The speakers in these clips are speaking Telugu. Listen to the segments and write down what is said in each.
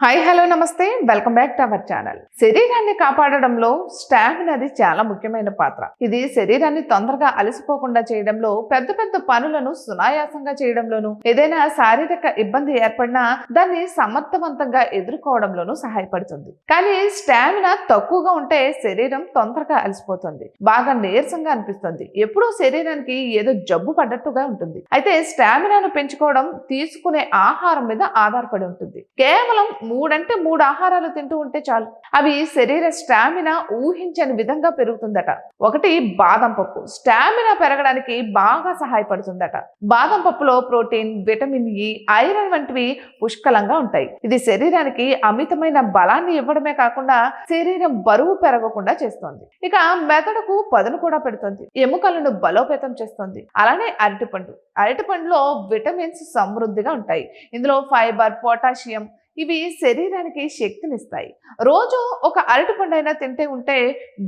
హాయ్ హలో నమస్తే welcome back to our channel. శరీరాన్ని కాపాడడంలో స్టామినాది చాలా ముఖ్యమైన పాత్ర. ఇది శరీరాన్ని తొందరగా అలసిపోకుండా చేయడంలో, పెద్ద పెద్ద పనులను సునాయాసంగా చేయడంలోను, ఏదైనా శారీరక ఇబ్బంది ఏర్పడినా దాన్ని సమర్థవంతంగా ఎదుర్కోవడంలోనూ సహాయపడుతుంది. కానీ స్టామినా తక్కువగా ఉంటే శరీరం తొందరగా అలసిపోతుంది, బాగా నీరసంగా అనిపిస్తుంది, ఎప్పుడూ శరీరానికి ఏదో జబ్బు పడ్డట్టుగా ఉంటుంది. అయితే స్టామినాను పెంచుకోవడం తీసుకునే ఆహారం మీద ఆధారపడి ఉంటుంది. కేవలం 3 ఆహారాలు తింటూ ఉంటే చాలు, అవి శరీర స్టామినా ఊహించని విధంగా పెరుగుతుందట. ఒకటి బాదం పప్పు స్టామినా పెరగడానికి బాగా సహాయపడుతుందట. బాదం పప్పులో ప్రోటీన్, విటమిన్ ఇ, ఐరన్ వంటివి పుష్కలంగా ఉంటాయి. ఇది శరీరానికి అమితమైన బలాన్ని ఇవ్వడమే కాకుండా శరీరం బరువు పెరగకుండా చేస్తుంది. ఇక మెదడుకు పదును కూడా పెడుతుంది, ఎముకలను బలోపేతం చేస్తుంది. అలానే అరటిపండులో విటమిన్స్ సమృద్ధిగా ఉంటాయి. ఇందులో ఫైబర్, పొటాషియం ఇవి శరీరానికి శక్తినిస్తాయి. రోజు ఒక అరటిపండు అయినా తింటే ఉంటే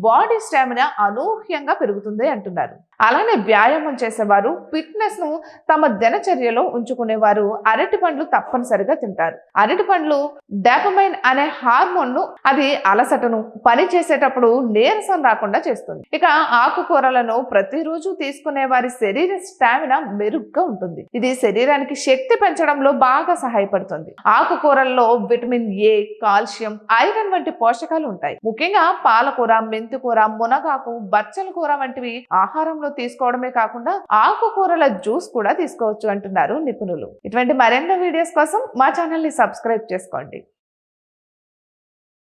బాడీ స్టామినా అనూహ్యంగా పెరుగుతుంది అంటున్నారు. అలానే వ్యాయామం చేసేవారు, ఫిట్నెస్ ను తమ దినచర్యలో ఉంచుకునేవారు అరటిపండ్లు తప్పనిసరిగా తింటారు. అరటిపండ్లు డోపమైన్ అనే హార్మోన్ ను, అది అలసటను, పని చేసేటప్పుడు నీరసం రాకుండా చేస్తుంది. ఇక ఆకుకూరలను ప్రతిరోజు తీసుకునే వారి శరీర స్టామినా మెరుగ్గా ఉంటుంది. ఇది శరీరానికి శక్తి పెంచడంలో బాగా సహాయపడుతుంది. ఆకుకూరల్లో విటమిన్ ఏ, కాల్షియం, ఐరన్ వంటి పోషకాలు ఉంటాయి. ముఖ్యంగా పాలకూర, మెంతికూర, మునగాకు, బచ్చల కూర వంటివి ఆహారంలో తీసుకోవడమే కాకుండా ఆకుకూరల జ్యూస్ కూడా తీసుకోవచ్చు అంటున్నారు నిపుణులు. ఇటువంటి మరెన్నో వీడియోస్ కోసం మా ఛానల్ ని సబ్స్క్రైబ్ చేసుకోండి.